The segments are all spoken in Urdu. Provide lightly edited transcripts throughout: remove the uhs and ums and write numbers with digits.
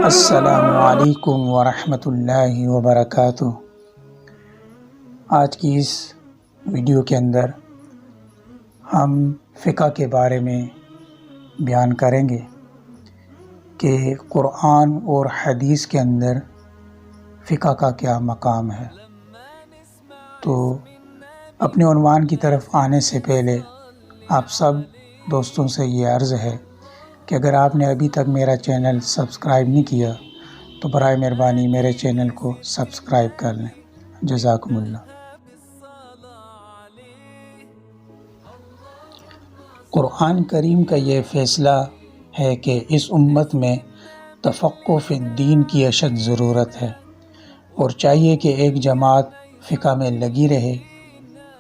السلام علیکم ورحمۃ اللہ وبرکاتہ۔ آج کی اس ویڈیو کے اندر ہم فقہ کے بارے میں بیان کریں گے کہ قرآن اور حدیث کے اندر فقہ کا کیا مقام ہے۔ تو اپنے عنوان کی طرف آنے سے پہلے آپ سب دوستوں سے یہ عرض ہے کہ اگر آپ نے ابھی تک میرا چینل سبسکرائب نہیں کیا تو برائے مہربانی میرے چینل کو سبسکرائب کر لیں۔ جزاکم اللہ۔ قرآن کریم کا یہ فیصلہ ہے کہ اس امت میں تفقہ فی الدین کی اشد ضرورت ہے، اور چاہیے کہ ایک جماعت فقہ میں لگی رہے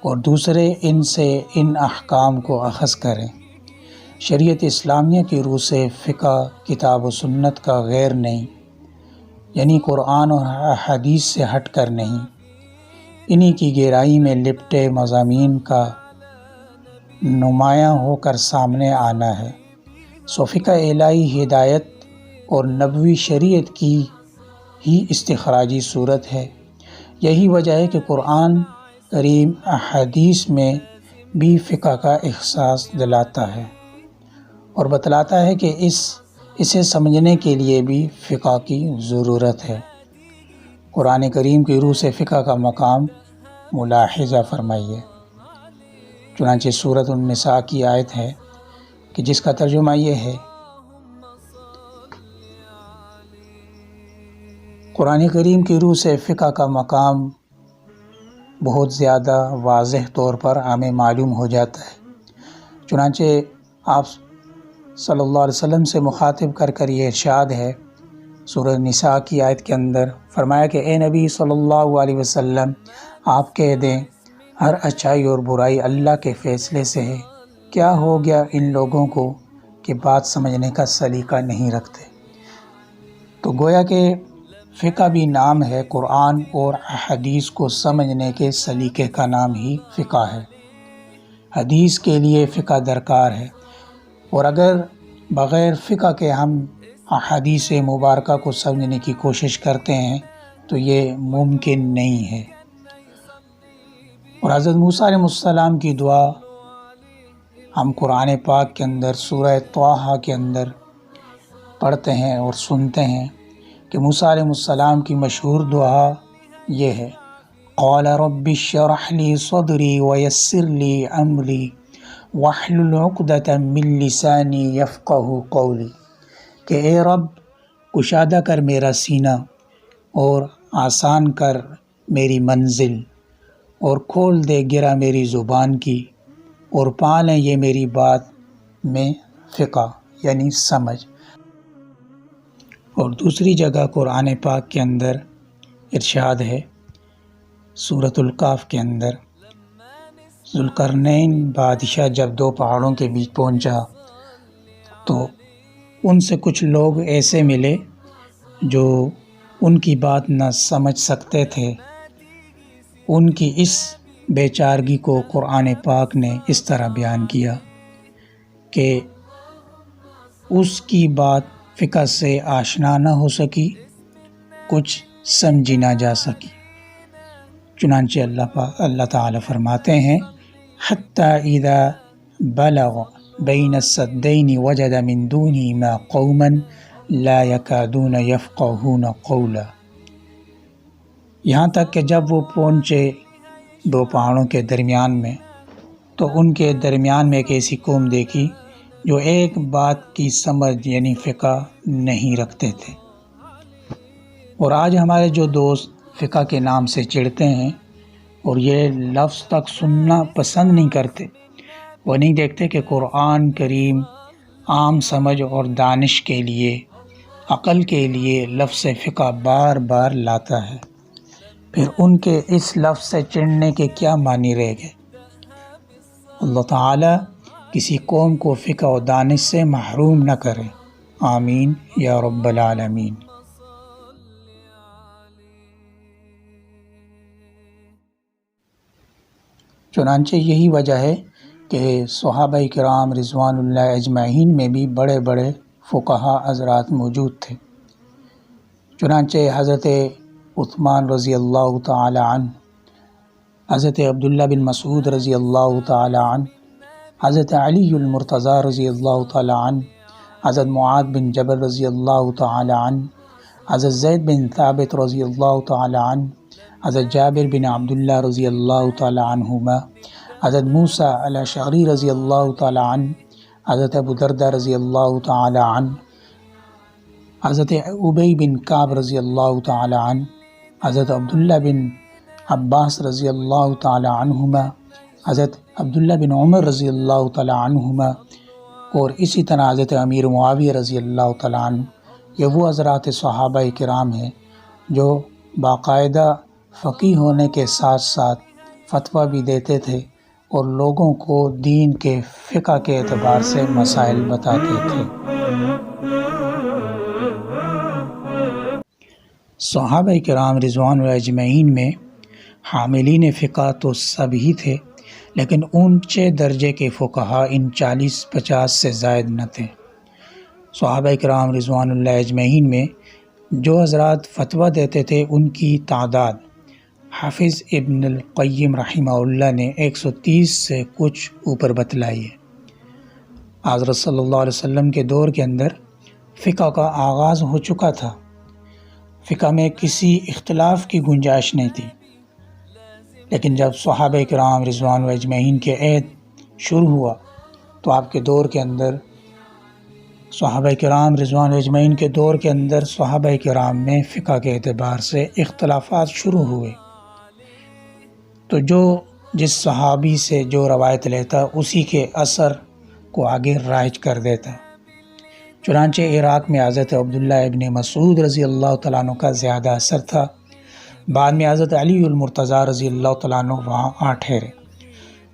اور دوسرے ان سے ان احکام کو اخذ کریں۔ شریعت اسلامیہ کی روح سے فقہ کتاب و سنت کا غیر نہیں، یعنی قرآن اور حدیث سے ہٹ کر نہیں، انہی کی گہرائی میں لپٹے مضامین کا نمایاں ہو کر سامنے آنا ہے۔ سو فقہ الہی ہدایت اور نبوی شریعت کی ہی استخراجی صورت ہے۔ یہی وجہ ہے کہ قرآن کریم احادیث میں بھی فقہ کا احساس دلاتا ہے اور بتلاتا ہے کہ اسے سمجھنے کے لیے بھی فقہ کی ضرورت ہے۔ قرآن کریم کی روح سے فقہ کا مقام ملاحظہ فرمائیے۔ چنانچہ سورۃ النساء کی آیت ہے کہ جس کا ترجمہ یہ ہے، قرآن کریم کی روح سے فقہ کا مقام بہت زیادہ واضح طور پر ہمیں معلوم ہو جاتا ہے۔ چنانچہ آپ صلی اللہ علیہ وسلم سے مخاطب کر یہ ارشاد ہے سورہ نساء کی آیت کے اندر، فرمایا کہ اے نبی صلی اللہ علیہ وسلم آپ کہہ دیں ہر اچھائی اور برائی اللہ کے فیصلے سے ہے۔ کیا ہو گیا ان لوگوں کو کہ بات سمجھنے کا سلیقہ نہیں رکھتے۔ تو گویا کہ فقہ بھی نام ہے، قرآن اور حدیث کو سمجھنے کے سلیقے کا نام ہی فقہ ہے۔ حدیث کے لیے فقہ درکار ہے، اور اگر بغیر فقہ کے ہم احادیث مبارکہ کو سمجھنے کی کوشش کرتے ہیں تو یہ ممکن نہیں ہے۔ اور حضرت موسیٰ علیہ السلام کی دعا ہم قرآن پاک کے اندر سورہ طٰہٰ کے اندر پڑھتے ہیں اور سنتے ہیں کہ موسیٰ علیہ السلام کی مشہور دعا یہ ہے، قال رب اشرح لی صدری ویسر لی امری واحلل عقدۃ من لسانی یفقہوا قولی، کہ اے رب کشادہ کر میرا سینہ اور آسان کر میری منزل، اور کھول دے گرہ میری زبان کی، اور پا لیں یہ میری بات میں فقہ یعنی سمجھ۔ اور دوسری جگہ قرآن پاک کے اندر ارشاد ہے سورۃ الکہف کے اندر، ذوالقرنین بادشاہ جب دو پہاڑوں کے بیچ پہنچا تو ان سے کچھ لوگ ایسے ملے جو ان کی بات نہ سمجھ سکتے تھے۔ ان کی اس بے چارگی کو قرآن پاک نے اس طرح بیان کیا کہ اس کی بات فقہ سے آشنا نہ ہو سکی، کچھ سمجھی نہ جا سکی۔ چنانچہ اللہ تعالیٰ فرماتے ہیں، حَتَّى إِذَا بَلَغَ بَيْنَ السَّدَّيْنِ وَجَدَ مِن دُونِهِمَا قَوْمًا لَا يَكَادُونَ يَفْقَهُونَ قَوْلًا، یہاں تک کہ جب وہ پہنچے دو پہاڑوں کے درمیان میں تو ان کے درمیان میں ایک ایسی قوم دیکھی جو ایک بات کی سمجھ یعنی فقہ نہیں رکھتے تھے۔ اور آج ہمارے جو دوست فقہ کے نام سے چڑھتے ہیں اور یہ لفظ تک سننا پسند نہیں کرتے، وہ نہیں دیکھتے کہ قرآن کریم عام سمجھ اور دانش کے لیے، عقل کے لیے لفظ فقہ بار بار لاتا ہے۔ پھر ان کے اس لفظ سے چڑھنے کے کیا معنی رہ گئے۔ اللہ تعالیٰ کسی قوم کو فقہ و دانش سے محروم نہ کرے، آمین یا رب العالمین۔ چنانچہ یہی وجہ ہے کہ صحابہ کرام رضوان اللہ اجمعین میں بھی بڑے بڑے فقہا حضرات موجود تھے۔ چنانچہ حضرت عثمان رضی اللہ تعالی عنہ، حضرت عبداللہ بن مسعود رضی اللہ تعالی عنہ، حضرت علی المرتضیٰ رضی اللہ تعالی عنہ، حضرت معاذ بن جبل رضی اللہ تعالی عنہ، حضرت زید بن ثابت رضی اللہ تعالی عنہ، حضرت جابر بن عبداللہ رضی اللہ تعالی عنہما، حضرت موسیٰ الاشعری رضی اللہ تعالی عنہ، حضرت ابو دردہ رضی اللہ تعالی عنہ، حضرت ابی بن کعب رضی اللہ تعالی عنہ، حضرت عبداللہ بن عباس رضی اللہ تعالی عنہما، حضرت عبداللہ بن عمر رضی اللہ تعالی عنہما، اور اسی طرح حضرت امیر معاویہ رضی اللہ تعالی عنہ۔ یہ وہ حضرات صحابہ کرام ہیں جو باقاعدہ فقیہ ہونے کے ساتھ ساتھ فتویٰ بھی دیتے تھے اور لوگوں کو دین کے فقہ کے اعتبار سے مسائل بتاتے تھے۔ صحابہ کرام رضوان اللہ اجمعین میں حاملین فقہ تو سب ہی تھے، لیکن اونچے درجے کے فقہا ان 40-50 سے زائد نہ تھے۔ صحابہ کرام رضوان اللہ اجمعین میں جو حضرات فتویٰ دیتے تھے ان کی تعداد حافظ ابن القیم رحمہ اللہ نے 130 سے کچھ اوپر بتلائی ہے۔ حضرت صلی اللہ علیہ وسلم کے دور کے اندر فقہ کا آغاز ہو چکا تھا، فقہ میں کسی اختلاف کی گنجائش نہیں تھی، لیکن جب صحابہ کرام رضوان اللہ اجمعین کے عہد شروع ہوا تو آپ کے دور کے اندر صحابہ کرام رضوان اللہ اجمعین کے دور کے اندر صحابہ کرام میں فقہ کے اعتبار سے اختلافات شروع ہوئے، تو جو جس صحابی سے جو روایت لیتا اسی کے اثر کو آگے رائج کر دیتا۔ چنانچہ عراق میں حضرت عبداللہ ابن مسعود رضی اللہ تعالیٰ عنہ کا زیادہ اثر تھا، بعد میں حضرت علی المرتضیٰ رضی اللہ تعالیٰ عنہ وہاں آ ٹھہرے۔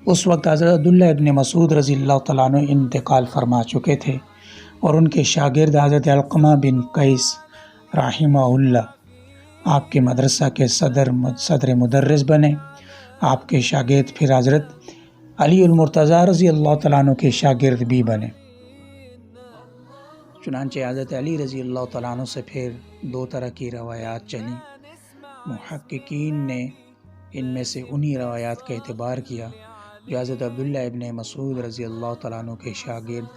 اس وقت حضرت عبداللہ ابن مسعود رضی اللہ تعالیٰ عنہ انتقال فرما چکے تھے اور ان کے شاگرد حضرت علقمہ بن قیس رحمہ اللہ آپ کے مدرسہ کے صدر مدرس بنے۔ آپ کے شاگرد پھر حضرت علی المرتضیٰ رضی اللہ تعالیٰ عنہ کے شاگرد بھی بنے۔ چنانچہ حضرت علی رضی اللہ تعالیٰ عنہ سے پھر دو طرح کی روایات چلیں۔ محققین نے ان میں سے انہی روایات کا اعتبار کیا جو حضرت عبداللہ ابن مسعود رضی اللہ تعالیٰ عنہ کے شاگرد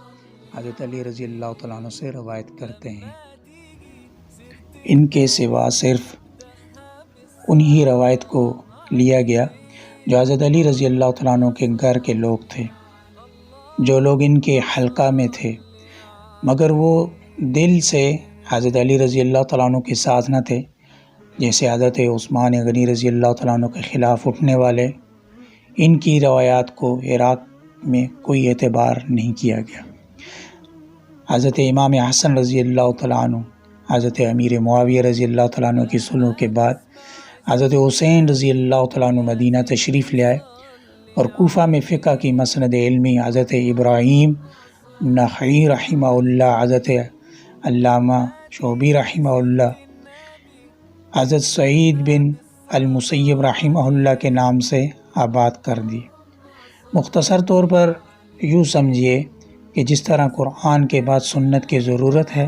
حضرت علی رضی اللہ تعالیٰ عنہ سے روایت کرتے ہیں۔ ان کے سوا صرف انہی روایت کو لیا گیا جو حضرت علی رضی اللہ تعالیٰ عنہ کے گھر کے لوگ تھے، جو لوگ ان کے حلقہ میں تھے، مگر وہ دل سے حضرت علی رضی اللہ تعالیٰ عنہ کے ساتھ نہ تھے، جیسے حضرت عثمان غنی رضی اللہ تعالیٰ عنہ کے خلاف اٹھنے والے۔ ان کی روایات کو عراق میں کوئی اعتبار نہیں کیا گیا۔ حضرت امام حسن رضی اللہ تعالیٰ عنہ، حضرت امیر معاویہ رضی اللہ تعالیٰ عنہ کی صلح کے بعد حضرت حسین رضی اللہ تعالیٰ عنہ مدینہ تشریف لے آئے اور کوفہ میں فقہ کی مسند علمی حضرت ابراہیم نخعی رحمہ اللہ، حضرت علامہ شعبی رحمہ اللہ، حضرت سعید بن المسیب رحمہ اللہ کے نام سے آباد کر دی۔ مختصر طور پر یوں سمجھیے کہ جس طرح قرآن کے بعد سنت کی ضرورت ہے،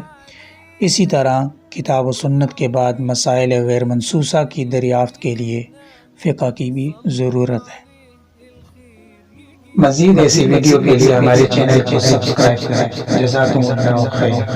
اسی طرح کتاب و سنت کے بعد مسائل غیر منسوسہ کی دریافت کے لیے فقہ کی بھی ضرورت ہے۔ مزید ایسی ویڈیو کے لیے ہمارے چینل کو سبسکرائب کریں۔ جزاکم اللہ خیر۔